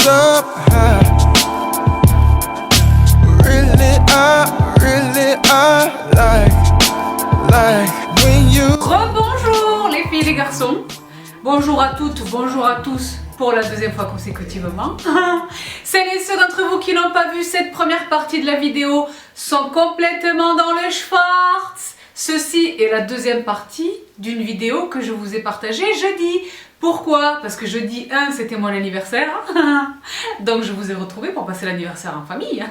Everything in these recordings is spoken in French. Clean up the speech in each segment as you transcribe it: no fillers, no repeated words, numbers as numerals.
hands up high. Really, I like when you. Rebonjour les filles et les garçons. Bonjour à toutes, bonjour à tous pour la deuxième fois consécutivement. Celles et ceux d'entre vous qui n'ont pas vu cette première partie de la vidéo sont complètement dans le schwartz. Ceci est la deuxième partie d'une vidéo que je vous ai partagée jeudi. Pourquoi? Parce que jeudi 1 c'était mon anniversaire, donc je vous ai retrouvés pour passer l'anniversaire en famille.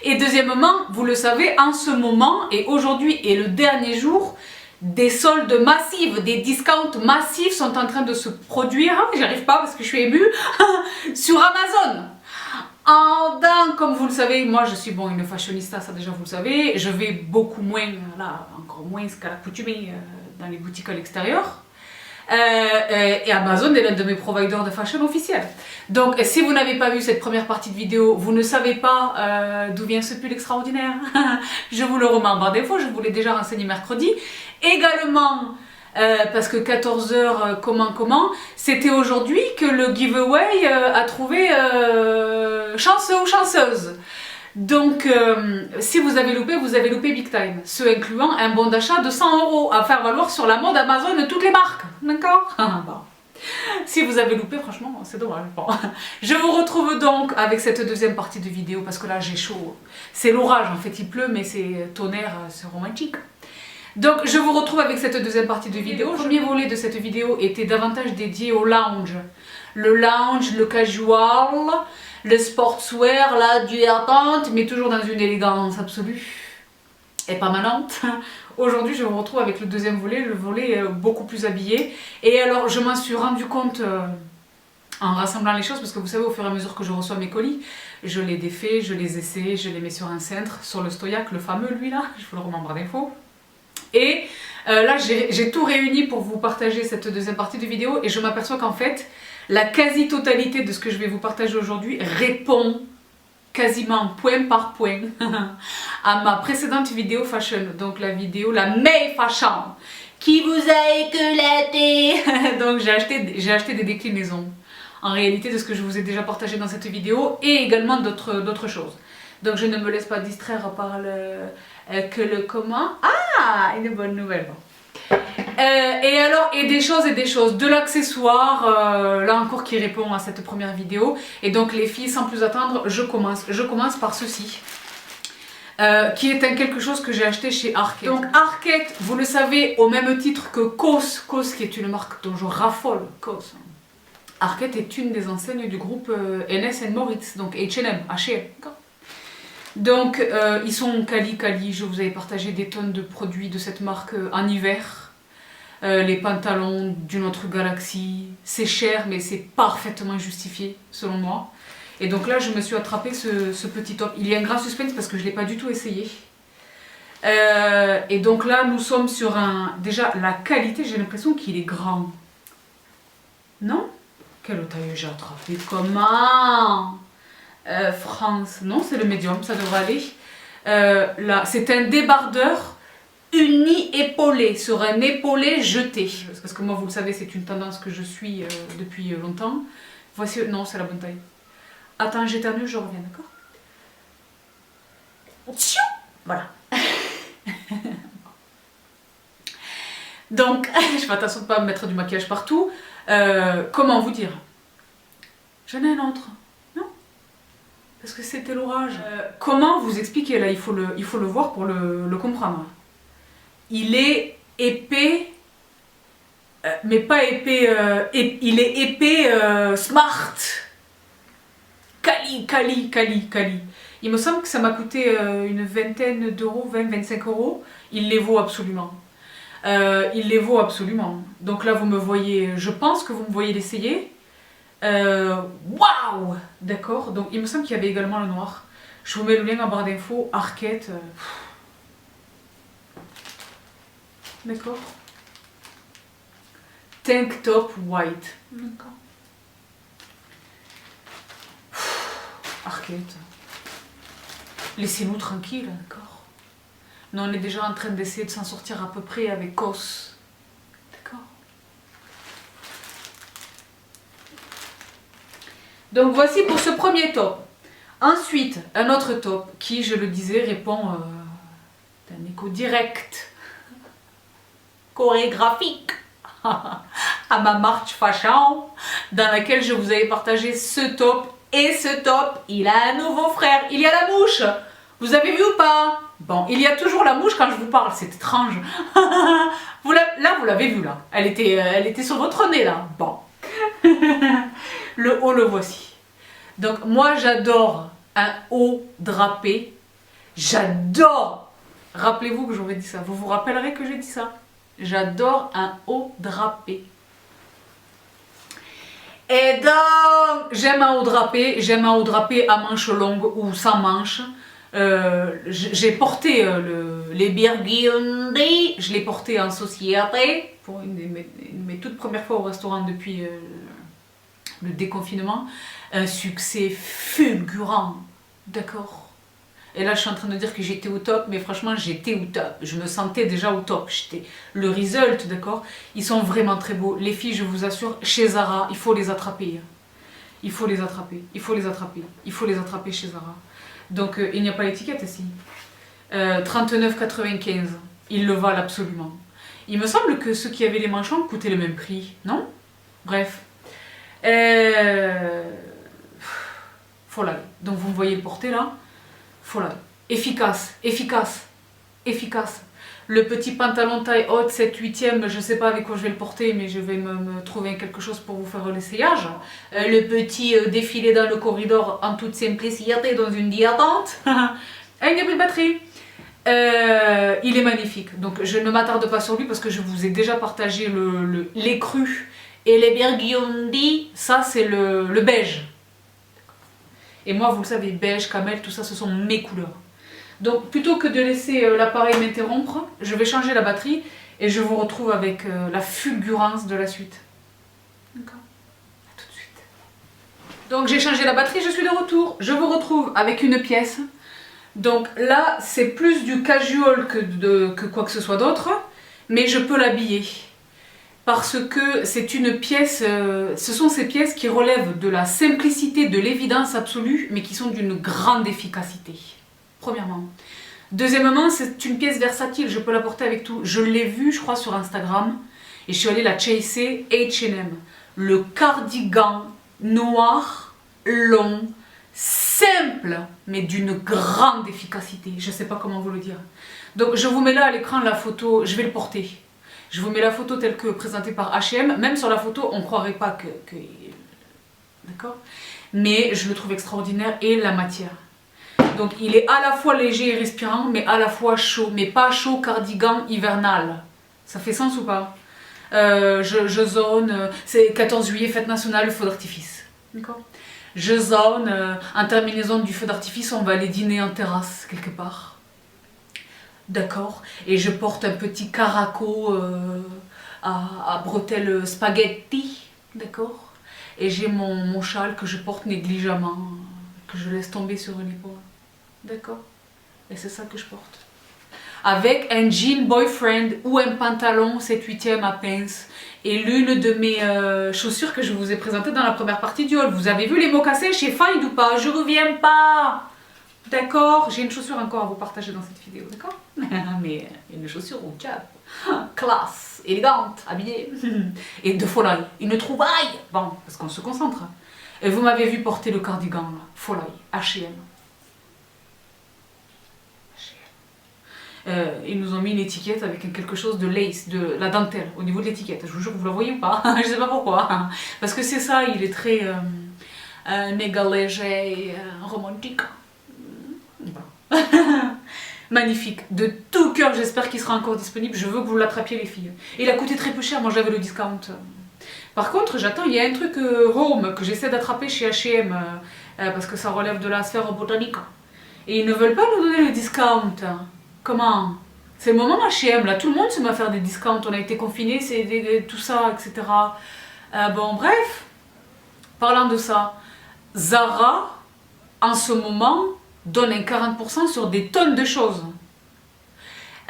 Et deuxièmement, vous le savez, en ce moment et aujourd'hui est le dernier jour, des soldes massives, des discounts massifs sont en train de se produire, j'arrive pas parce que je suis émue, sur Amazon. Donc, comme vous le savez, moi je suis une fashionista, ça déjà vous le savez, je vais beaucoup moins, là, encore moins qu'à l'accoutumée dans les boutiques à l'extérieur. Et Amazon est l'un de mes providers de fashion officiels. Donc si vous n'avez pas vu cette première partie de vidéo, vous ne savez pas d'où vient ce pull extraordinaire. Je vous le remets en barre d'infos, je vous l'ai déjà renseigné mercredi. Également, parce que 14h, comment, c'était aujourd'hui que le giveaway a trouvé chanceux ou chanceuse. Donc, si vous avez loupé big time, ce incluant un bon d'achat de 100 € à faire valoir sur la mode Amazon de toutes les marques, d'accord? Bon. Si vous avez loupé, franchement, c'est dommage. Bon. Je vous retrouve donc avec cette deuxième partie de vidéo, parce que là j'ai chaud. C'est l'orage, en fait il pleut, mais c'est tonnerre, c'est romantique. Donc je vous retrouve avec cette deuxième partie de vidéo. Le premier volet de cette vidéo était davantage dédié au lounge. Le lounge, le casual, le sportswear, là, du air-pente, mais toujours dans une élégance absolue et permanente. Aujourd'hui, je vous retrouve avec le deuxième volet, le volet beaucoup plus habillé. Et alors, je m'en suis rendu compte en rassemblant les choses, parce que vous savez, au fur et à mesure que je reçois mes colis, je les défais, je les essaie, je les mets sur un cintre, sur le Stoyac, le fameux, lui là, je vous le remets en barre d'infos. Et là, j'ai tout réuni pour vous partager cette deuxième partie de vidéo, et je m'aperçois qu'en fait, la quasi-totalité de ce que je vais vous partager aujourd'hui répond quasiment point par point à ma précédente vidéo fashion, donc la vidéo la May Fashion qui vous a éclaté. Donc j'ai acheté des déclinaisons en réalité de ce que je vous ai déjà partagé dans cette vidéo et également d'autres choses. Donc je ne me laisse pas distraire par le comment. Ah, une bonne nouvelle. Et des choses, de l'accessoire, là encore qui répond à cette première vidéo. Et donc les filles, sans plus attendre, je commence par ceci, qui est quelque chose que j'ai acheté chez Arket. Donc Arket, vous le savez, au même titre que COS qui est une marque dont je raffole, COS. Arket est une des enseignes du groupe NS & Moritz, donc H&M, H&M. Donc ils sont quali, je vous avais partagé des tonnes de produits de cette marque en hiver. Les pantalons d'une autre galaxie, c'est cher mais c'est parfaitement justifié selon moi. Et donc là je me suis attrapé ce petit top. Il y a un grand suspense parce que je ne l'ai pas du tout essayé. Et donc là nous sommes sur un... Déjà la qualité, j'ai l'impression qu'il est grand. Non? Quelle taille j'ai attrapé? Comment? France, non c'est le médium, ça devrait aller. Là c'est un débardeur uni-épaulé, sur un épaulé jeté. Parce que moi, vous le savez, c'est une tendance que je suis depuis longtemps. Voici, non, c'est la bonne taille. Attends, j'éternue, je reviens, d'accord? Voilà. Donc, je fais attention de ne pas me mettre du maquillage partout. Comment vous dire? J'en ai un autre. Non? Parce que c'était l'orage. Comment vous expliquer là? Il faut le voir pour le comprendre. Il est épais, mais pas épais, il est épais smart, quali. Il me semble que ça m'a coûté une vingtaine d'euros, 20-25 €. Il les vaut absolument. Donc là vous me voyez, je pense que vous me voyez l'essayer. Waouh! D'accord, donc il me semble qu'il y avait également le noir. Je vous mets le lien en barre d'infos, Arket. D'accord. Tank top white. D'accord. Arket. Laissez-nous tranquilles, d'accord. Nous on est déjà en train d'essayer de s'en sortir à peu près avec COS. D'accord. Donc voici pour ce premier top. Ensuite, un autre top qui, je le disais, répond d'un écho direct, chorégraphique à ma marche fashion dans laquelle je vous avais partagé ce top. Et ce top, il a un nouveau frère, il y a la mouche. Vous avez vu ou pas? Bon, il y a toujours la mouche quand je vous parle, c'est étrange. Là, vous l'avez vu là, elle était sur votre nez là. Bon, le haut, le voici. Donc moi j'adore un haut drapé, j'adore. Rappelez-vous que j'aurais dit ça, vous vous rappellerez que j'ai dit ça. J'adore un haut drapé. Et donc, j'aime un haut drapé à manches longues ou sans manches. J'ai porté les Burgundy, je l'ai porté en société pour une de mes toutes premières fois au restaurant depuis le déconfinement. Un succès fulgurant, d'accord? Et là je suis en train de dire que j'étais au top, mais franchement j'étais au top, je me sentais déjà au top, j'étais le result, d'accord? Ils sont vraiment très beaux, les filles je vous assure, chez Zara, il faut les attraper. Il faut les attraper, il faut les attraper, il faut les attraper chez Zara. Donc il n'y a pas l'étiquette ici. 39,95, ils le valent absolument. Il me semble que ceux qui avaient les manchons coûtaient le même prix, non? Bref. Faut l'aller. Donc vous me voyez le porter là. Faut l'aller. Efficace, efficace, efficace. Le petit pantalon taille haute, 7/8e, je ne sais pas avec quoi je vais le porter, mais je vais me trouver quelque chose pour vous faire l'essayage. Le petit défilé dans le corridor en toute simplicité dans une diattente, avec des bouts de batterie. Il est magnifique, donc je ne m'attarde pas sur lui parce que je vous ai déjà partagé les crus et les burgundy, ça c'est le beige. Et moi, vous le savez, beige, camel, tout ça, ce sont mes couleurs. Donc, plutôt que de laisser l'appareil m'interrompre, je vais changer la batterie et je vous retrouve avec la fulgurance de la suite. D'accord? À tout de suite. Donc, j'ai changé la batterie, je suis de retour. Je vous retrouve avec une pièce. Donc là, c'est plus du casual que quoi que ce soit d'autre, mais je peux l'habiller. Parce que c'est une pièce, ce sont ces pièces qui relèvent de la simplicité, de l'évidence absolue, mais qui sont d'une grande efficacité. Premièrement. Deuxièmement, c'est une pièce versatile, je peux la porter avec tout. Je l'ai vue, je crois, sur Instagram, et je suis allée la chaser H&M. Le cardigan noir, long, simple, mais d'une grande efficacité. Je ne sais pas comment vous le dire. Donc je vous mets là à l'écran la photo, je vais le porter. Je vous mets la photo telle que présentée par H&M. Même sur la photo, on ne croirait pas que... D'accord? Mais je le trouve extraordinaire et la matière. Donc il est à la fois léger et respirant, mais à la fois chaud. Mais pas chaud cardigan hivernal. Ça fait sens ou pas? Je zone, c'est 14 juillet, fête nationale, feu d'artifice. D'accord? Je zone, en terminaison du feu d'artifice, on va aller dîner en terrasse quelque part. D'accord? Et je porte un petit caraco à bretelles spaghetti. D'accord? Et j'ai mon châle que je porte négligemment, que je laisse tomber sur une épaule. D'accord? Et c'est ça que je porte. Avec un jean boyfriend ou un pantalon 7/8e à pince. Et l'une de mes chaussures que je vous ai présentées dans la première partie du haul. Vous avez vu les mocassins chez Find ou pas? Je reviens pas. D'accord? J'ai une chaussure encore à vous partager dans cette vidéo, d'accord? Mais une chaussure au cap. Classe, élégante, habillée. Et de folie, une trouvaille. Bon, parce qu'on se concentre. Et vous m'avez vu porter le cardigan, là. Folie, H&M. Ils nous ont mis une étiquette avec quelque chose de lace, de la dentelle au niveau de l'étiquette. Je vous jure que vous la voyez ou pas? Je sais pas pourquoi. Parce que c'est ça, il est très méga léger, romantique. Bon. Magnifique, de tout cœur, j'espère qu'il sera encore disponible. Je veux que vous l'attrapiez les filles. Il a coûté très peu cher, moi j'avais le discount. Par contre, j'attends, il y a un truc home que j'essaie d'attraper chez H&M parce que ça relève de la sphère botanique. Et ils ne veulent pas nous donner le discount. Comment? C'est le moment H&M, là, tout le monde se met à faire des discounts, on a été confinés, c'est tout ça, etc. Bon, bref, parlant de ça, Zara, en ce moment, donne un 40% sur des tonnes de choses.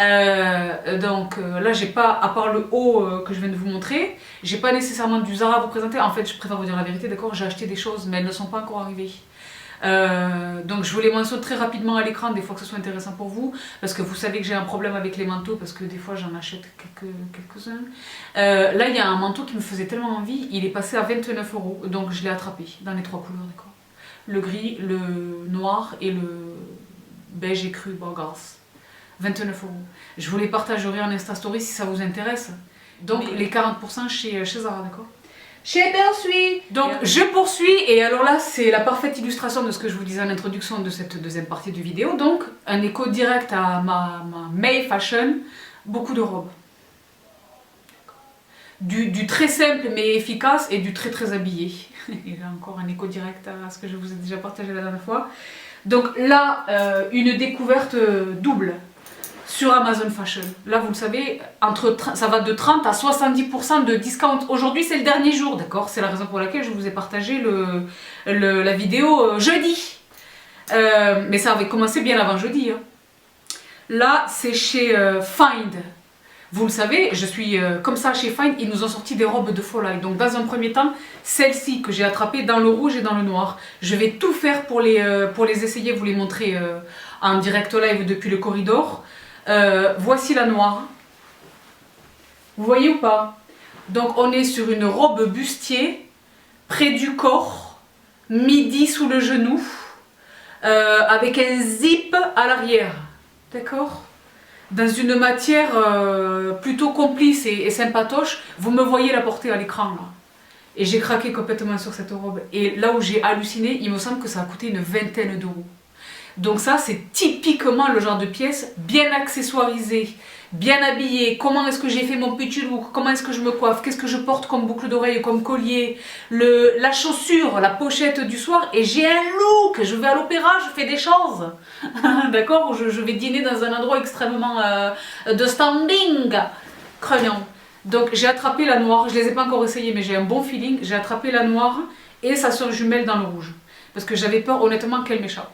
Là, j'ai pas, à part le haut que je viens de vous montrer, j'ai pas nécessairement du Zara à vous présenter. En fait, je préfère vous dire la vérité, d'accord? J'ai acheté des choses, mais elles ne sont pas encore arrivées. Donc je vous les mentionne très rapidement à l'écran, des fois que ce soit intéressant pour vous, parce que vous savez que j'ai un problème avec les manteaux, parce que des fois j'en achète quelques-uns. Là, il y a un manteau qui me faisait tellement envie, il est passé à 29 €, donc je l'ai attrapé dans les 3 couleurs, d'accord? Le gris, le noir et le beige écru borgars. 29 €. Je vous les partagerai en Insta Story si ça vous intéresse. Donc les 40% chez Zara, d'accord? Chez Bersuit. Donc je poursuis, et alors là c'est la parfaite illustration de ce que je vous disais en introduction de cette deuxième partie de vidéo. Donc un écho direct à ma May Fashion, beaucoup de robes. Du très simple mais efficace et du très très habillé. Il y a encore un écho direct à ce que je vous ai déjà partagé la dernière fois. Donc là, une découverte double sur Amazon Fashion. Là, vous le savez, ça va de 30 à 70% de discount. Aujourd'hui, c'est le dernier jour, d'accord? C'est la raison pour laquelle je vous ai partagé la vidéo jeudi. Mais ça avait commencé bien avant jeudi. Hein. Là, c'est chez Find. Vous le savez, je suis comme ça chez Find, ils nous ont sorti des robes de folie. Donc dans un premier temps, celle-ci que j'ai attrapée dans le rouge et dans le noir. Je vais tout faire pour les essayer, vous les montrer en direct live depuis le corridor. Voici la noire. Vous voyez ou pas? Donc on est sur une robe bustier, près du corps, midi sous le genou, avec un zip à l'arrière. D'accord? Dans une matière plutôt complice et sympatoche. Vous me voyez la porter à l'écran là. Et j'ai craqué complètement sur cette robe. Et là où j'ai halluciné, il me semble que ça a coûté une vingtaine d'euros. Donc ça, c'est typiquement le genre de pièce bien accessoirisée, bien habillée. Comment est-ce que j'ai fait mon petit look? Comment est-ce que je me coiffe? Qu'est-ce que je porte comme boucle d'oreille, comme collier? La chaussure, la pochette du soir. Et j'ai un look. Je vais à l'opéra, je fais des choses. D'accord? Je vais dîner dans un endroit extrêmement de standing. Craignant. Donc j'ai attrapé la noire. Je ne les ai pas encore essayées, mais j'ai un bon feeling. J'ai attrapé la noire et sa sœur jumelle dans le rouge. Parce que j'avais peur honnêtement qu'elle m'échappe.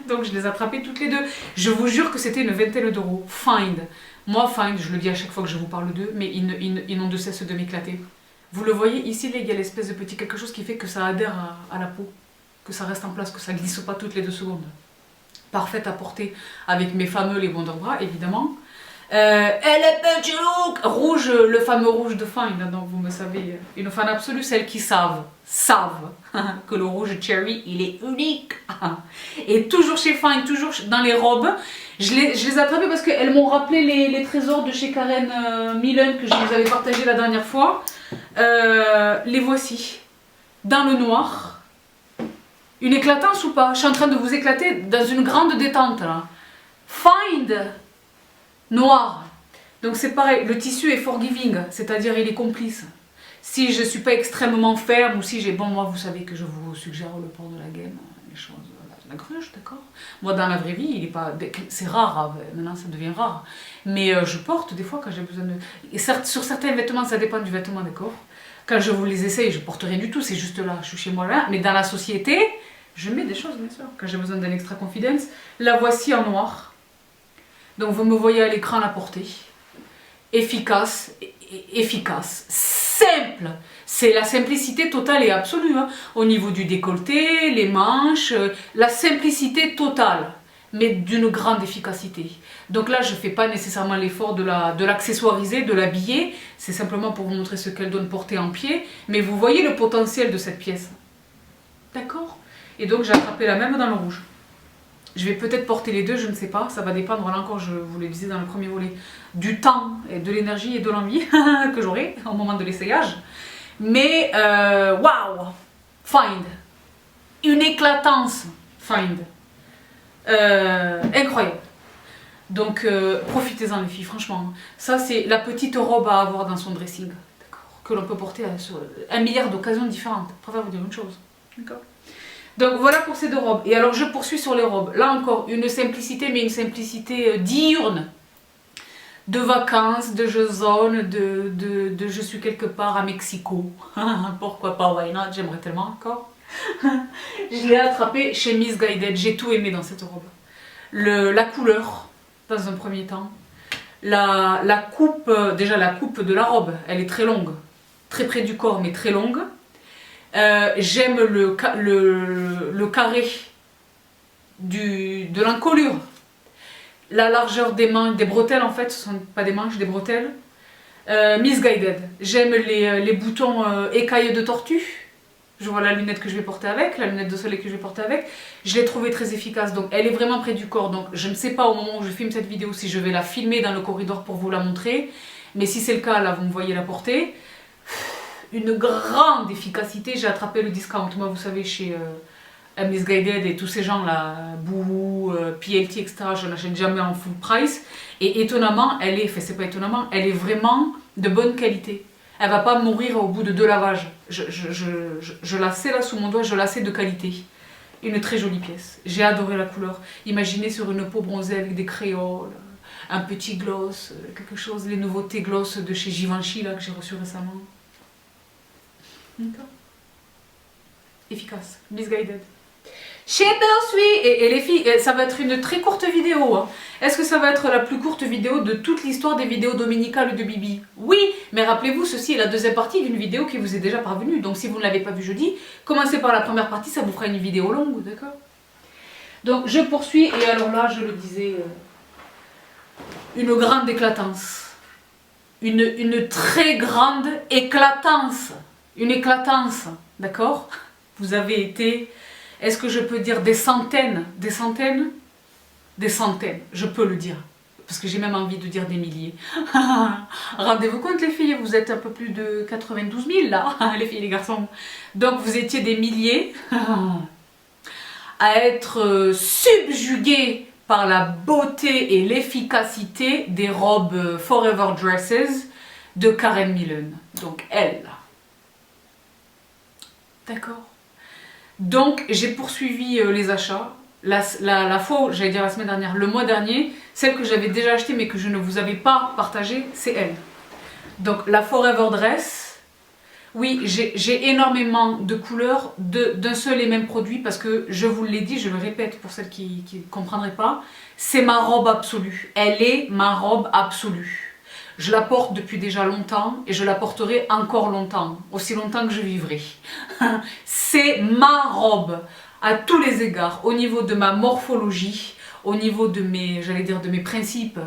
Donc je les ai attrapées toutes les deux. Je vous jure que c'était une vingtaine d'euros. Find. Moi, Find, je le dis à chaque fois que je vous parle d'eux, mais ils n'ont de cesse de m'éclater. Vous le voyez ici, il y a l'espèce de petit quelque chose qui fait que ça adhère à la peau. Que ça reste en place, que ça glisse pas toutes les 2 secondes. Parfaite à porter avec mes fameux les Wonderbra, évidemment. Et le petit look rouge, le fameux rouge de Find, donc vous me savez, une fan absolue, celles qui savent que le rouge cherry, il est unique. Et toujours chez Find, toujours dans les robes, je les ai attrapées parce qu'elles m'ont rappelé les trésors de chez Karen Millen que je vous avais partagé la dernière fois. Les voici, dans le noir. Une éclatance ou pas? Je suis en train de vous éclater dans une grande détente là. Find noir. Donc c'est pareil, le tissu est forgiving, c'est-à-dire il est complice. Si je ne suis pas extrêmement ferme ou si j'ai... Bon, moi vous savez que je vous suggère le port de la gaine, les choses, la gruge, d'accord? Moi dans la vraie vie, il est pas... C'est rare, hein, maintenant ça devient rare. Mais je porte des fois quand j'ai besoin de... Et certes, sur certains vêtements, ça dépend du vêtement, d'accord? Quand je vous les essaye, je porte rien du tout, c'est juste là, je suis chez moi là. Mais dans la société, je mets des choses, bien sûr. Quand j'ai besoin d'un extra confidence, la voici en noir. Donc vous me voyez à l'écran la porter. Efficace, simple. C'est la simplicité totale et absolue. Hein. Au niveau du décolleté, les manches, la simplicité totale, mais d'une grande efficacité. Donc là, je ne fais pas nécessairement l'effort de l'accessoiriser, de l'habiller. C'est simplement pour vous montrer ce qu'elle donne porter en pied. Mais vous voyez le potentiel de cette pièce. D'accord? Et donc j'ai attrapé la même dans le rouge. Je vais peut-être porter les deux, je ne sais pas. Ça va dépendre, là encore, je vous le disais dans le premier volet, du temps, et de l'énergie et de l'envie que j'aurai au moment de l'essayage. Mais, waouh! Find. Une éclatance. Find. Incroyable. Donc, profitez-en les filles, franchement. Ça, c'est la petite robe à avoir dans son dressing. Que l'on peut porter sur 1 milliard d'occasions différentes. Je préfère vous dire une chose. D'accord? Donc voilà pour ces 2 robes. Et alors je poursuis sur les robes. Là encore, une simplicité, mais une simplicité diurne. De vacances, de jeux zone, de je suis quelque part à Mexico. Pourquoi pas, why not? J'aimerais tellement encore. Je l'ai attrapée chez Missguided. J'ai tout aimé dans cette robe. La couleur, dans un premier temps. La coupe, déjà la coupe de la robe, elle est très longue, très près du corps mais très longue. J'aime le carré de l'encolure. La largeur des manches, des bretelles en fait, ce ne sont pas des manches, des bretelles. Misguided. J'aime les boutons écailles de tortue. Je vois la lunette que je vais porter avec, la lunette de soleil que je vais porter avec. Je l'ai trouvée très efficace, donc elle est vraiment près du corps. Donc je ne sais pas au moment où je filme cette vidéo si je vais la filmer dans le corridor pour vous la montrer. Mais si c'est le cas, là vous me voyez la porter. Une grande efficacité. J'ai attrapé le discount, moi vous savez, chez Misguided et tous ces gens là, Boohoo, PLT, etc. Je n'achète jamais en full price. Et étonnamment, c'est pas étonnamment, elle est vraiment de bonne qualité. Elle va pas mourir au bout de 2 lavages. Je la sais là sous mon doigt, je la sais de qualité. Une très jolie pièce. J'ai adoré la couleur. Imaginez sur une peau bronzée avec des créoles, un petit gloss, quelque chose, les nouveautés gloss de chez Givenchy là que j'ai reçu récemment. D'accord. Efficace. Misguided. Chez Bellsui et les filles, ça va être une très courte vidéo. Hein. Est-ce que ça va être la plus courte vidéo de toute l'histoire des vidéos dominicales de Bibi? Oui, mais rappelez-vous, ceci est la deuxième partie d'une vidéo qui vous est déjà parvenue. Donc si vous ne l'avez pas vue jeudi, commencez par la première partie, ça vous fera une vidéo longue, d'accord? Donc je poursuis, et alors là, je le disais, une grande éclatance. Une très grande éclatance. Une éclatance, d'accord? Vous avez été... Est-ce que je peux dire des centaines? Des centaines? Des centaines, je peux le dire. Parce que j'ai même envie de dire des milliers. Rendez-vous compte les filles, vous êtes un peu plus de 92 000 là, les filles et les garçons. Donc vous étiez des milliers à être subjugués par la beauté et l'efficacité des robes Forever Dresses de Karen Millen. Donc elle. D'accord. Donc j'ai poursuivi les achats. La fois, j'allais dire la semaine dernière, le mois dernier, celle que j'avais déjà achetée mais que je ne vous avais pas partagée, c'est elle. Donc la Forever Dress, oui, j'ai énormément de couleurs d'un seul et même produit parce que je vous l'ai dit, je le répète pour celles qui ne comprendraient pas, c'est ma robe absolue. Elle est ma robe absolue. Je la porte depuis déjà longtemps et je la porterai encore longtemps, aussi longtemps que je vivrai. C'est ma robe à tous les égards, au niveau de ma morphologie, au niveau de mes, j'allais dire, de mes principes.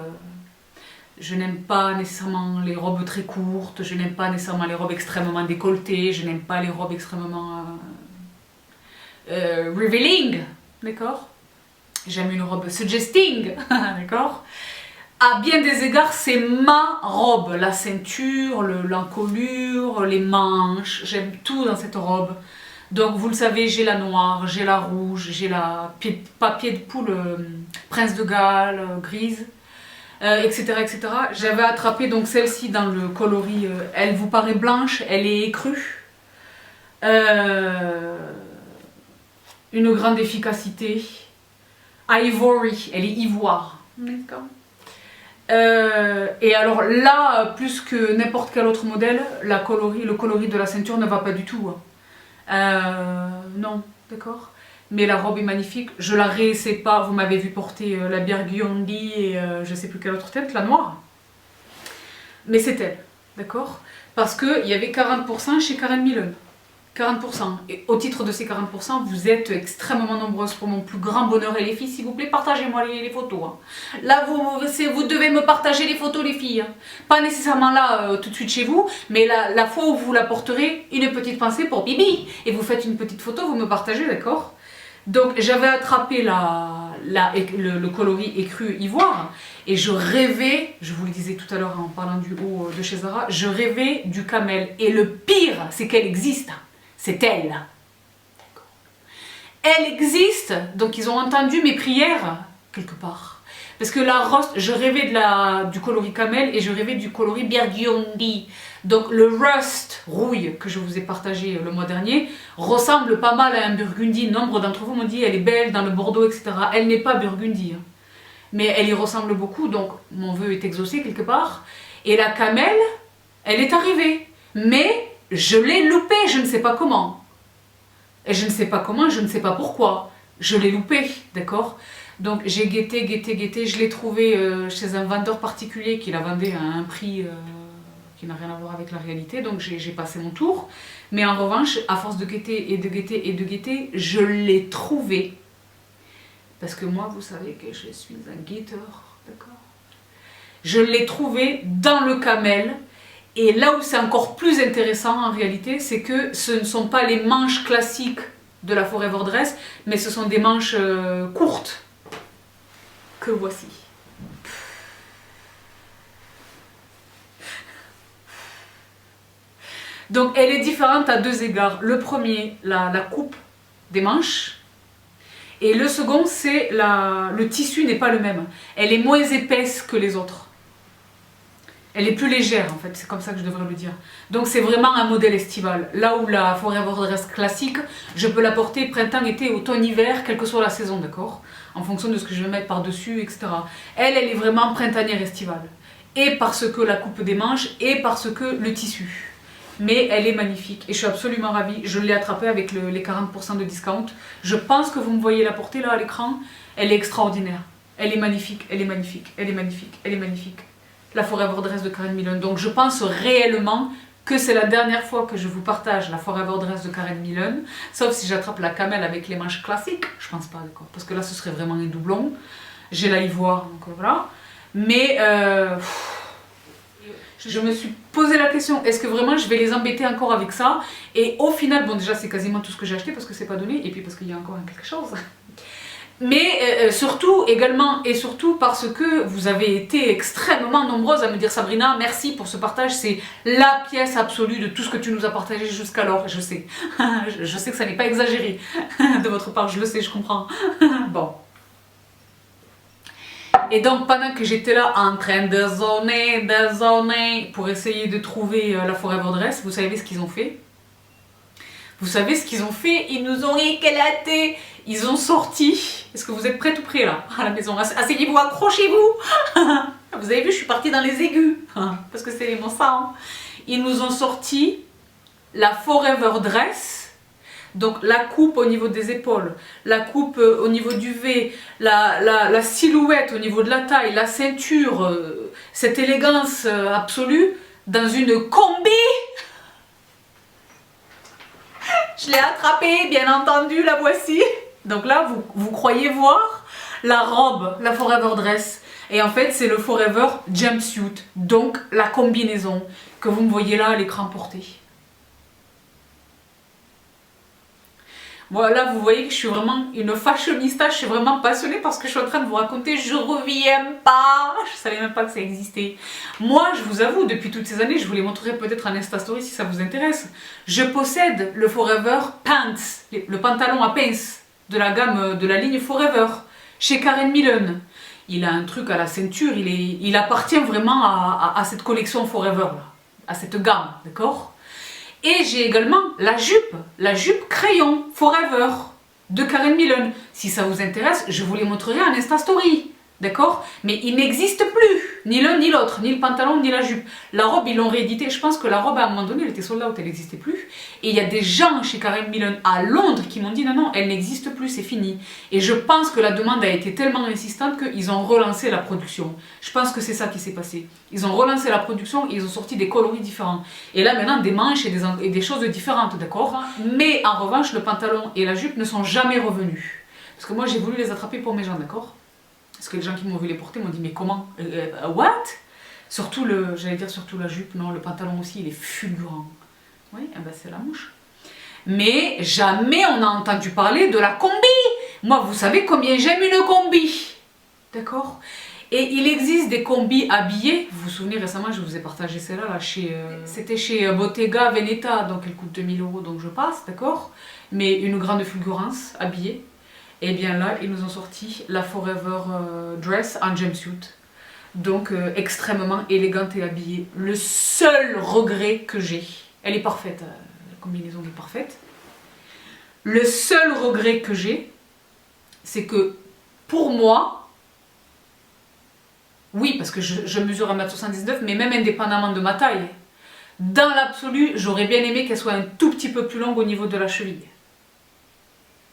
Je n'aime pas nécessairement les robes très courtes, je n'aime pas nécessairement les robes extrêmement décolletées, je n'aime pas les robes extrêmement revealing, d'accord? J'aime une robe suggesting, d'accord? À bien des égards, c'est ma robe, la ceinture, l'encolure, les manches, j'aime tout dans cette robe. Donc vous le savez, j'ai la noire, j'ai la rouge, j'ai la papier de poule Prince de Galles, grise, etc. etc. J'avais attrapé donc celle-ci dans le coloris, elle vous paraît blanche, elle est écrue. Une grande efficacité. Ivory, elle est ivoire. D'accord. Et alors là, plus que n'importe quel autre modèle, le coloris de la ceinture ne va pas du tout. Non, d'accord. Mais la robe est magnifique. Je la réessaie pas. Vous m'avez vu porter la Burgundy et je sais plus quelle autre tête, la noire. Mais c'est elle, d'accord. Parce qu'il y avait 40% chez Karen Millen. 40%. Et au titre de ces 40%, vous êtes extrêmement nombreuses pour mon plus grand bonheur. Et les filles, s'il vous plaît, partagez-moi les photos. Hein. Là, vous devez me partager les photos, les filles. Hein. Pas nécessairement là, tout de suite chez vous, mais la fois où vous la porterez, une petite pensée pour Bibi. Et vous faites une petite photo, vous me partagez, d'accord? Donc, j'avais attrapé le coloris écru ivoire. Et je rêvais, je vous le disais tout à l'heure en parlant du haut de chez Zara, je rêvais du camel. Et le pire, c'est qu'elle existe. C'est elle. Elle existe, donc ils ont entendu mes prières, quelque part. Parce que la rust, je rêvais du coloris camel et je rêvais du coloris Burgundy. Donc le rust rouille que je vous ai partagé le mois dernier ressemble pas mal à un burgundy. Nombre d'entre vous m'ont dit elle est belle dans le bordeaux, etc. Elle n'est pas burgundy. Hein. Mais elle y ressemble beaucoup, donc mon vœu est exaucé quelque part. Et la camel, elle est arrivée. Mais... je l'ai loupé, je ne sais pas comment. Et je ne sais pas comment, je ne sais pas pourquoi. Je l'ai loupé, d'accord? Donc j'ai guetté, je l'ai trouvé chez un vendeur particulier qui la vendait à un prix qui n'a rien à voir avec la réalité, donc j'ai passé mon tour. Mais en revanche, à force de guetter et de guetter et de guetter, je l'ai trouvé. Parce que moi, vous savez que je suis un guetteur, d'accord? Je l'ai trouvé dans le camel. Et là où c'est encore plus intéressant en réalité, c'est que ce ne sont pas les manches classiques de la Forever Dress, mais ce sont des manches courtes que voici. Donc elle est différente à deux égards. Le premier, la coupe des manches. Et le second, c'est le tissu n'est pas le même. Elle est moins épaisse que les autres. Elle est plus légère en fait, c'est comme ça que je devrais le dire. Donc c'est vraiment un modèle estival. Là où la Forever Dress classique, je peux la porter printemps, été, automne, hiver, quelle que soit la saison, d'accord? En fonction de ce que je vais mettre par-dessus, etc. Elle est vraiment printanière estivale. Et parce que la coupe des manches, et parce que le tissu. Mais elle est magnifique et je suis absolument ravie. Je l'ai attrapée avec les 40% de discount. Je pense que vous me voyez la porter là à l'écran. Elle est extraordinaire. Elle est magnifique, elle est magnifique, elle est magnifique, elle est magnifique. La Forever Dress de Karen Millen. Donc je pense réellement que c'est la dernière fois que je vous partage la Forever Dress de Karen Millen. Sauf si j'attrape la camel avec les manches classiques. Je pense pas, d'accord. Parce que là ce serait vraiment un doublon. J'ai la ivoire, donc voilà. Mais... je me suis posé la question, est-ce que vraiment je vais les embêter encore avec ça? Et au final, bon déjà c'est quasiment tout ce que j'ai acheté parce que c'est pas donné, et puis parce qu'il y a encore quelque chose. Mais surtout, également, et surtout parce que vous avez été extrêmement nombreuses à me dire Sabrina, merci pour ce partage, c'est la pièce absolue de tout ce que tu nous as partagé jusqu'alors, je sais. Je sais que ça n'est pas exagéré de votre part, je le sais, je comprends. Bon. Et donc pendant que j'étais là en train de zoner pour essayer de trouver la Forever Dress, vous savez ce qu'ils ont fait? Vous savez ce qu'ils ont fait? Ils nous ont éclaté. Ils ont sorti. Est-ce que vous êtes prêts tout près là à la maison? Asseyez-vous, accrochez-vous. Vous avez vu, je suis partie dans les aigus parce que c'est mon sang. Ils nous ont sorti la Forever Dress. Donc la coupe au niveau des épaules, la coupe au niveau du V, la silhouette au niveau de la taille, la ceinture, cette élégance absolue dans une combi. Je l'ai attrapée, bien entendu, la voici. Donc là, vous croyez voir la robe, la Forever Dress. Et en fait, c'est le Forever Jumpsuit, donc la combinaison que vous me voyez là à l'écran porté. Voilà, vous voyez que je suis vraiment une fashionista, je suis vraiment passionnée parce que je suis en train de vous raconter, je reviens pas, je savais même pas que ça existait. Moi, je vous avoue, depuis toutes ces années, je vous les montrerai peut-être en Insta Story si ça vous intéresse, je possède le Forever Pants, le pantalon à pince de la gamme, de la ligne Forever, chez Karen Millen. Il a un truc à la ceinture, il appartient vraiment à cette collection Forever, là, à cette gamme, d'accord ? Et j'ai également la jupe crayon Forever de Karen Millen. Si ça vous intéresse, je vous les montrerai en Insta Story. D'accord? Mais il n'existe plus, ni l'un ni l'autre, ni le pantalon ni la jupe. La robe, ils l'ont réédité. Je pense que la robe, à un moment donné, elle était sold out, elle n'existait plus. Et il y a des gens chez Karen Millen à Londres qui m'ont dit non, non, elle n'existe plus, c'est fini. Et je pense que la demande a été tellement insistante qu'ils ont relancé la production. Je pense que c'est ça qui s'est passé. Ils ont relancé la production et ils ont sorti des coloris différents. Et là, maintenant, des manches et des choses différentes, d'accord? Mais en revanche, le pantalon et la jupe ne sont jamais revenus. Parce que moi, j'ai voulu les attraper pour mes gens, d'accord? Parce que les gens qui m'ont vu les porter m'ont dit mais comment what? Surtout j'allais dire surtout la jupe, non, le pantalon aussi il est fulgurant. Oui, eh ben c'est la mouche. Mais jamais on a entendu parler de la combi. Moi vous savez combien j'aime une combi. D'accord? Et il existe des combis habillés. Vous vous souvenez récemment je vous ai partagé celle-là là, c'était chez Bottega Veneta, donc elle coûte 2000 €, donc je passe, d'accord? Mais une grande fulgurance habillée. Et bien là, ils nous ont sorti la Forever Dress en jumpsuit. Donc extrêmement élégante et habillée. Le seul regret que j'ai, elle est parfaite, la combinaison est parfaite. Le seul regret que j'ai, c'est que pour moi, oui, parce que je mesure 1,79 m, mais même indépendamment de ma taille, dans l'absolu, j'aurais bien aimé qu'elle soit un tout petit peu plus longue au niveau de la cheville.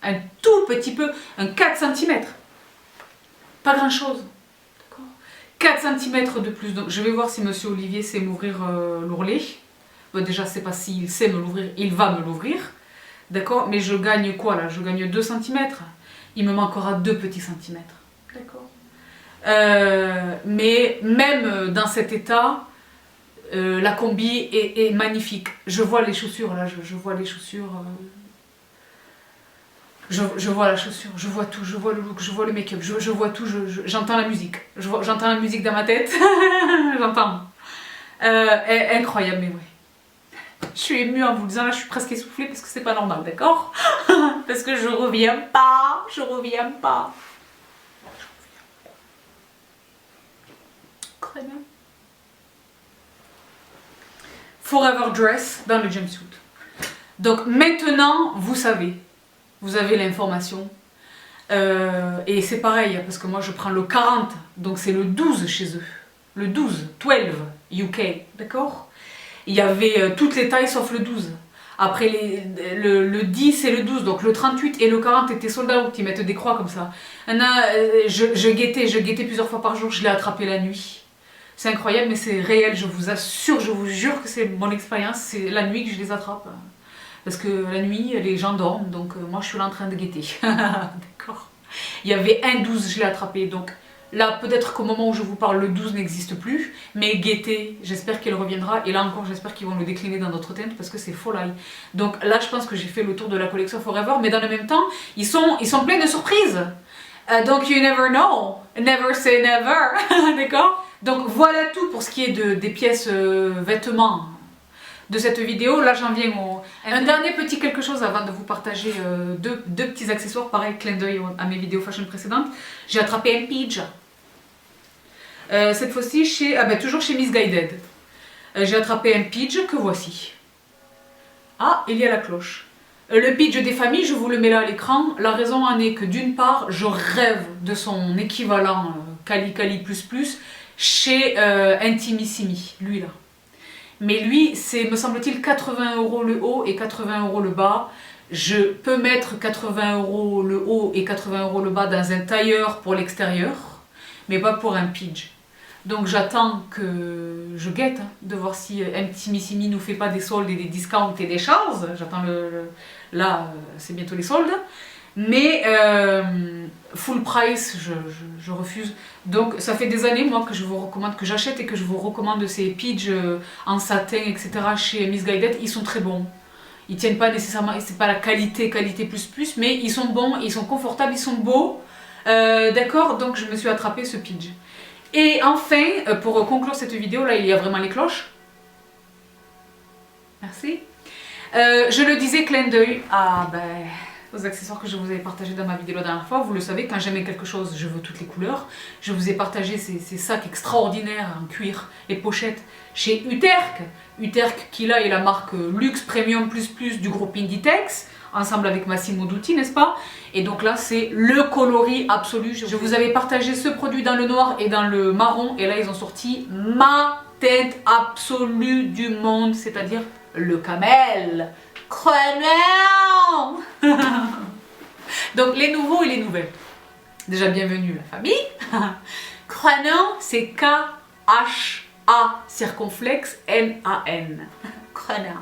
Un tout petit peu, un 4 cm. pas grand chose. 4 cm de plus, donc je vais voir si monsieur Olivier sait m'ouvrir l'ourlet. Bon, déjà, c'est pas s'il sait me l'ouvrir, il va me l'ouvrir. D'accord? Mais je gagne quoi là? Je gagne 2 cm. Il me manquera 2 petits centimètres. D'accord? Mais même dans cet état, la combi est magnifique. Je vois les chaussures là, je vois les chaussures. Je vois la chaussure, je vois tout, je vois le look, je vois le make-up, je vois tout, j'entends la musique. J'entends la musique dans ma tête. J'entends. Incroyable, mais oui. Je suis émue en vous le disant, là je suis presque essoufflée parce que c'est pas normal, d'accord? Parce que je reviens pas, je reviens pas. Très bien. Forever Dress dans le jumpsuit. Donc maintenant, vous savez, vous avez l'information. Et c'est pareil, parce que moi je prends le 40, donc c'est le 12 chez eux. Le 12, 12 UK, d'accord? Il y avait toutes les tailles sauf le 12. Après le 10 et le 12, donc le 38 et le 40 étaient sold out, ils mettent des croix comme ça. Je guettais plusieurs fois par jour, je l'ai attrapé la nuit. C'est incroyable, mais c'est réel, je vous assure, je vous jure que c'est mon expérience, c'est la nuit que je les attrape. Parce que la nuit, les gens dorment, donc moi je suis là en train de guetter. D'accord? Il y avait un 12, je l'ai attrapé, donc là peut-être qu'au moment où je vous parle, le 12 n'existe plus, mais guetter, j'espère qu'il reviendra, et là encore j'espère qu'ils vont le décliner dans d'autres teintes parce que c'est folie. Donc là je pense que j'ai fait le tour de la collection Forever, mais dans le même temps, ils sont pleins de surprises. Donc you never know, never say never, d'accord? Donc voilà tout pour ce qui est des pièces vêtements de cette vidéo. Là j'en viens au... Un dernier petit quelque chose avant de vous partager deux petits accessoires, pareil, clin d'œil à mes vidéos fashion précédentes. J'ai attrapé un pidge. Cette fois-ci chez... toujours chez Missguided. J'ai attrapé un pidge que voici. Ah, il y a la cloche. Le pidge des familles, je vous le mets là à l'écran. La raison en est que d'une part, je rêve de son équivalent Cali plus chez Intimissimi, lui là. Mais lui, c'est, me semble-t-il, 80 € le haut et 80 € le bas. Je peux mettre 80 € le haut et 80 € le bas dans un tailleur pour l'extérieur, mais pas pour un pidge. Donc j'attends que je guette de voir si Intimissimi nous fait pas des soldes et des discounts et des choses. J'attends là, c'est bientôt les soldes. Mais full price, je refuse. Donc ça fait des années moi que je vous recommande, que j'achète et que je vous recommande ces pidges en satin, etc. chez Missguided. Ils sont très bons. Ils tiennent pas nécessairement, c'est pas la qualité plus, mais ils sont bons, ils sont confortables, ils sont beaux. D'accord, donc je me suis attrapé ce pidge. Et enfin, pour conclure cette vidéo, là il y a vraiment les cloches. Merci. Je le disais, clin d'œil aux accessoires que je vous avais partagés dans ma vidéo la dernière fois. Vous le savez, quand j'aimais quelque chose, je veux toutes les couleurs. Je vous ai partagé ces sacs extraordinaires en cuir et pochettes chez Uterk. Uterk qui là est la marque Luxe Premium Plus du groupe Inditex, ensemble avec Massimo Dutti, n'est-ce pas? Et donc là, c'est le coloris absolu. Je vous avais partagé ce produit dans le noir et dans le marron, et là, ils ont sorti ma teinte absolue du monde, c'est-à-dire le camel. Donc les nouveaux et les nouvelles. Déjà bienvenue la famille. Cronan, c'est K-H-A circonflexe N-A-N. Cronan.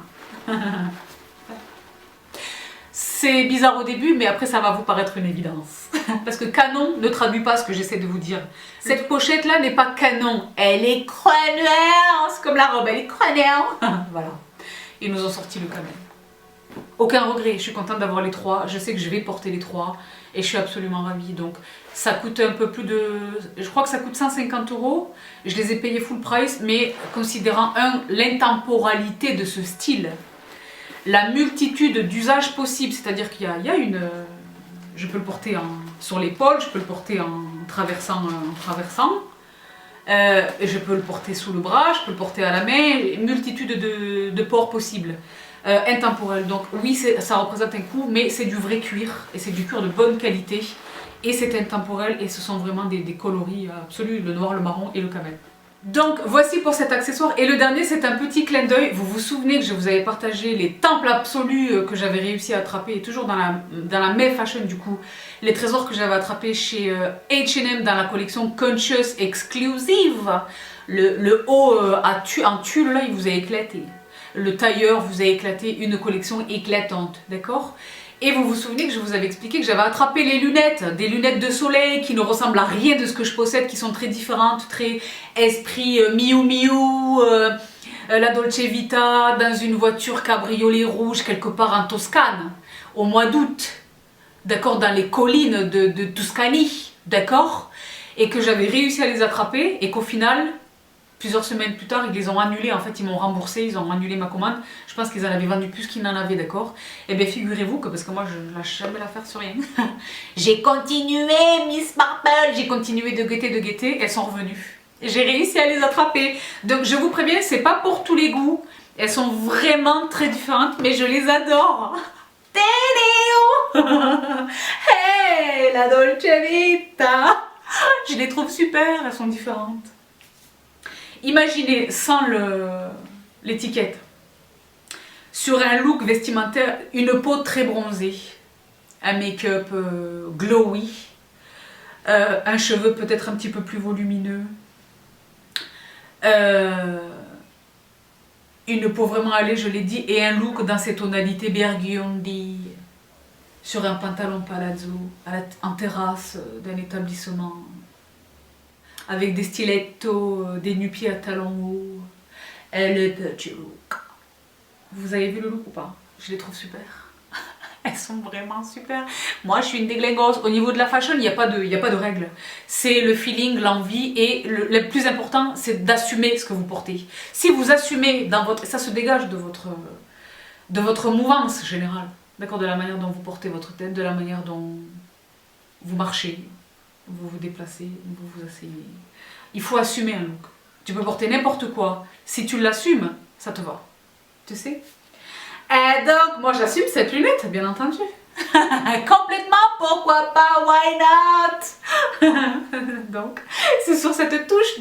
C'est bizarre au début, mais après ça va vous paraître une évidence. Parce que canon ne traduit pas ce que j'essaie de vous dire. Cette pochette là n'est pas canon, elle est Cronan. C'est comme la robe, elle est Cronan. Voilà. Ils nous ont sorti le camel. Aucun regret, je suis contente d'avoir les trois, je sais que je vais porter les trois et je suis absolument ravie. Donc ça coûte un peu plus de... je crois que ça coûte 150 €, je les ai payés full price, mais considérant l'intemporalité de ce style, la multitude d'usages possibles, c'est-à-dire qu'il y a une... je peux le porter sur l'épaule, je peux le porter en traversant, je peux le porter sous le bras, je peux le porter à la main, une multitude de ports possibles. Intemporel, donc oui ça représente un coût, mais c'est du vrai cuir et c'est du cuir de bonne qualité et c'est intemporel et ce sont vraiment des coloris absolus, le noir, le marron et le camel. Donc voici pour cet accessoire. Et le dernier, c'est un petit clin d'œil. Vous vous souvenez que je vous avais partagé les temples absolus que j'avais réussi à attraper, et toujours dans la May Fashion du coup, les trésors que j'avais attrapés chez H&M dans la collection Conscious Exclusive. Le haut en tulle là, il vous a éclaté. Le tailleur vous a éclaté, une collection éclatante, d'accord? Et vous vous souvenez que je vous avais expliqué que j'avais attrapé les lunettes, des lunettes de soleil qui ne ressemblent à rien de ce que je possède, qui sont très différentes, très esprit Miu Miu, la Dolce Vita, dans une voiture cabriolet rouge quelque part en Toscane, au mois d'août, d'accord, dans les collines de Tuscanie, d'accord, et que j'avais réussi à les attraper et qu'au final, plusieurs semaines plus tard, ils les ont annulés, en fait ils m'ont remboursé, ils ont annulé ma commande. Je pense qu'ils en avaient vendu plus qu'ils n'en avaient, d'accord? Et bien figurez-vous que, parce que moi je ne lâche jamais l'affaire sur rien, j'ai continué Miss Marple, j'ai continué de guetter, elles sont revenues. J'ai réussi à les attraper. Donc je vous préviens, c'est pas pour tous les goûts, elles sont vraiment très différentes, mais je les adore. Hey, la Dolce Vita, je les trouve super, elles sont différentes. Imaginez, sans l'étiquette, sur un look vestimentaire, une peau très bronzée, un make-up glowy, un cheveu peut-être un petit peu plus volumineux, une peau vraiment allée, je l'ai dit, et un look dans ces tonalités burgundy, sur un pantalon palazzo, en terrasse d'un établissement, avec des stilettos, des nu-pieds à talons hauts, et le petit look. Vous avez vu le look ou pas? Je les trouve super. Elles sont vraiment super. Moi, je suis une déglingos. Au niveau de la fashion, il n'y a pas de règles. C'est le feeling, l'envie, et le plus important, c'est d'assumer ce que vous portez. Si vous assumez dans votre... Ça se dégage de votre mouvance générale. D'accord? De la manière dont vous portez votre tête, de la manière dont vous marchez, vous vous déplacez, vous vous asseyez. Il faut assumer un look. Tu peux porter n'importe quoi. Si tu l'assumes, ça te va. Tu sais? Et donc, moi j'assume cette lunette, bien entendu. Complètement, pourquoi pas, why not? Donc, c'est sur cette touche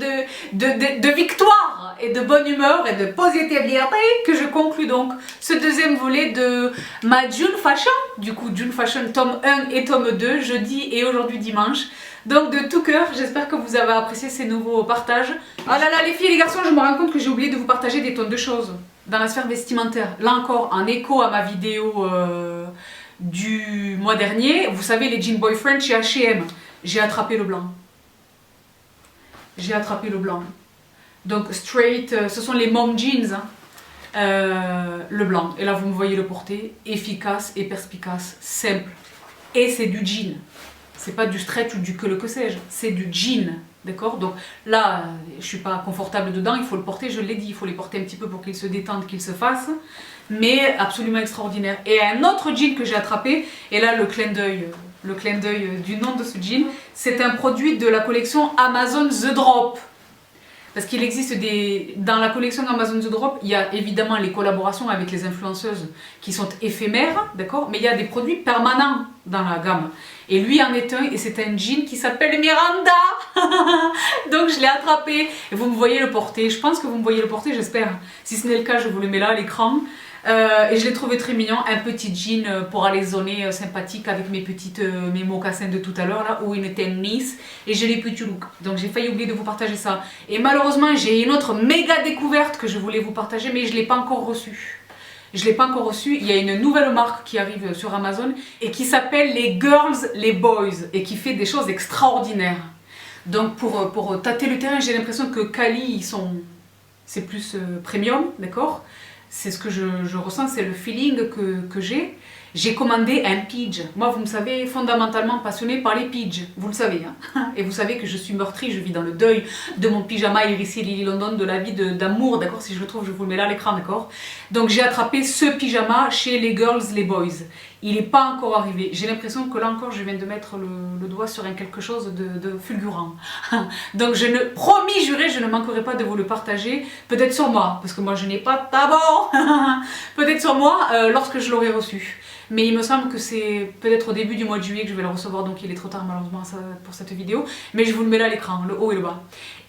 de victoire et de bonne humeur et de positivité que je conclus donc ce deuxième volet de ma June Fashion. Du coup, June Fashion tome 1 et tome 2, jeudi et aujourd'hui dimanche. Donc de tout cœur, j'espère que vous avez apprécié ces nouveaux partages. Oh là là, les filles et les garçons, je me rends compte que j'ai oublié de vous partager des tonnes de choses dans la sphère vestimentaire. Là encore, en écho à ma vidéo du mois dernier, vous savez, les jean boyfriend chez H&M, j'ai attrapé le blanc. J'ai attrapé le blanc. Donc straight, ce sont les mom jeans, hein. Le blanc. Et là, vous me voyez le porter, efficace et perspicace, simple. Et c'est du jean. C'est pas du stretch ou du que sais-je, c'est du jean, d'accord? Donc là, je suis pas confortable dedans, il faut le porter, je l'ai dit, il faut les porter un petit peu pour qu'ils se détendent, qu'ils se fassent, mais absolument extraordinaire. Et un autre jean que j'ai attrapé, et là le clin d'œil du nom de ce jean, c'est un produit de la collection Amazon The Drop. Parce qu'il existe dans la collection Amazon The Drop, il y a évidemment les collaborations avec les influenceuses qui sont éphémères, d'accord? Mais il y a des produits permanents dans la gamme. Et lui en est un, et c'est un jean qui s'appelle Miranda. Donc je l'ai attrapé, et vous me voyez le porter. Je pense que vous me voyez le porter, j'espère. Si ce n'est le cas, je vous le mets là à l'écran. Et je l'ai trouvé très mignon, un petit jean pour aller zoner sympathique avec mes mocassins de tout à l'heure là, ou une tennis, et j'ai les petits looks. Donc j'ai failli oublier de vous partager ça. Et malheureusement j'ai une autre méga découverte que je voulais vous partager, mais je ne l'ai pas encore reçue. Je ne l'ai pas encore reçue. Il y a une nouvelle marque qui arrive sur Amazon et qui s'appelle les Girls, les Boys, et qui fait des choses extraordinaires. Donc pour tâter le terrain, j'ai l'impression que Cali, c'est plus premium, d'accord? C'est ce que je ressens, c'est le feeling que j'ai. J'ai commandé un Pidge. Moi, vous me savez, fondamentalement passionnée par les Pidge. Vous le savez, hein. Et vous savez que je suis meurtrie, je vis dans le deuil de mon pyjama Iris Lily London, de la vie d'amour, d'accord? Si je le trouve, je vous le mets là à l'écran, d'accord? Donc j'ai attrapé ce pyjama chez les Girls, les Boys. Il n'est pas encore arrivé. J'ai l'impression que là encore, je viens de mettre le doigt sur quelque chose de fulgurant. Donc, promis, juré, je ne manquerai pas de vous le partager. Peut-être sur moi, parce que moi, je n'ai pas de tabon. Peut-être sur moi, lorsque je l'aurai reçu. Mais il me semble que c'est peut-être au début du mois de juillet que je vais le recevoir, donc il est trop tard malheureusement pour cette vidéo. Mais je vous le mets là à l'écran, le haut et le bas.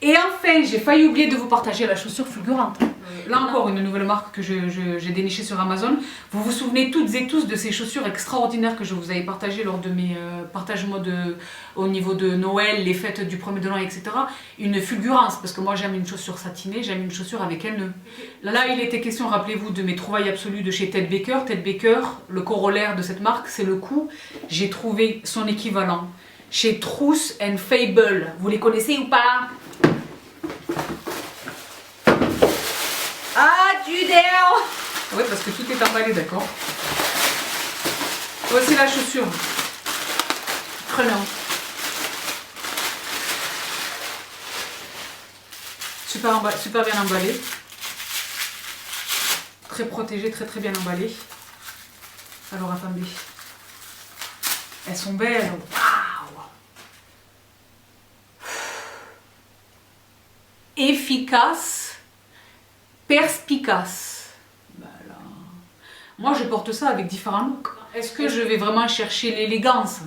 Et enfin, j'ai failli oublier de vous partager la chaussure fulgurante. Là encore, une nouvelle marque que j'ai dénichée sur Amazon. Vous vous souvenez toutes et tous de ces chaussures extraordinaires que je vous avais partagées lors de mes partages au niveau de Noël, les fêtes du 1er de l'an, etc. Une fulgurance, parce que moi j'aime une chaussure satinée, j'aime une chaussure avec un nœud. Là, il était question, rappelez-vous, de mes trouvailles absolues de chez Ted Baker. Ted Baker, le corollaire de cette marque, c'est le cou. J'ai trouvé son équivalent chez Truth and Fable. Vous les connaissez ou pas? Ah, du down. Oui, parce que tout est emballé, d'accord. Voici la chaussure. Prenons. Super bien emballé. Très protégé, très bien emballé. Alors attendez. Elles sont belles. Waouh. Efficace. Perspicace. Voilà. Moi je porte ça avec différents looks. Est-ce que je vais vraiment chercher l'élégance?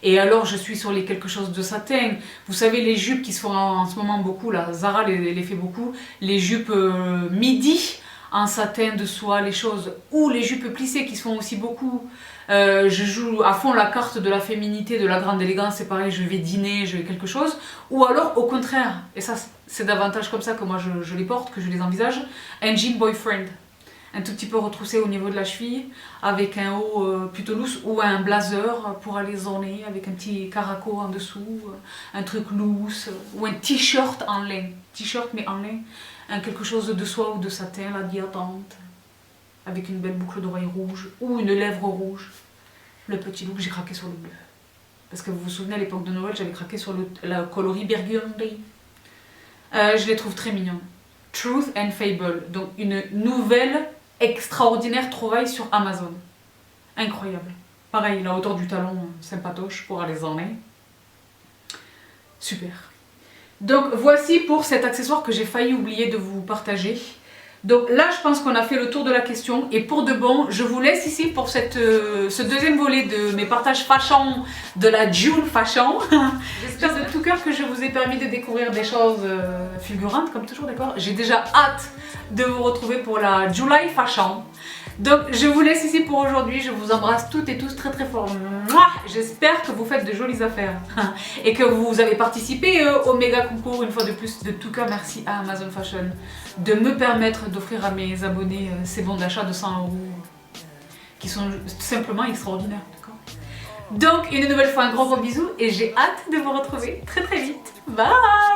Et alors je suis sur quelque chose de satin. Vous savez les jupes qui se font en ce moment beaucoup, là, Zara les fait beaucoup. Les jupes midi en satin de soie, les choses. Ou les jupes plissées qui se font aussi beaucoup. Je joue à fond la carte de la féminité, de la grande élégance, c'est pareil, je vais dîner, je vais quelque chose. Ou alors au contraire, et ça c'est davantage comme ça que moi je les porte, que je les envisage, un jean boyfriend. Un tout petit peu retroussé au niveau de la cheville, avec un haut plutôt loose, ou un blazer pour aller zoner, avec un petit caraco en dessous, un truc loose, ou un t-shirt en lin. T-shirt mais en lin, quelque chose de soie ou de satin, la diatante. Avec une belle boucle d'oreille rouge ou une lèvre rouge. Le petit look, j'ai craqué sur le bleu. Parce que vous vous souvenez, à l'époque de Noël, j'avais craqué sur la coloris burgundy. Je les trouve très mignons. Truth and Fable, donc une nouvelle extraordinaire trouvaille sur Amazon. Incroyable. Pareil, la hauteur du talon, sympatoche pour aller en main. Super. Donc voici pour cet accessoire que j'ai failli oublier de vous partager. Donc là, je pense qu'on a fait le tour de la question. Et pour de bon, je vous laisse ici pour ce deuxième volet de mes partages fashion, de la June fashion. J'espère de tout cœur que je vous ai permis de découvrir des choses fulgurantes, comme toujours, d'accord? J'ai déjà hâte de vous retrouver pour la July fashion. Donc je vous laisse ici pour aujourd'hui, je vous embrasse toutes et tous très fort. J'espère que vous faites de jolies affaires et que vous avez participé au méga concours. Une fois de plus, de tout cœur, merci à Amazon Fashion de me permettre d'offrir à mes abonnés ces bons d'achat de 100 € qui sont simplement extraordinaires. Donc une nouvelle fois un gros bisou et j'ai hâte de vous retrouver très vite. Bye!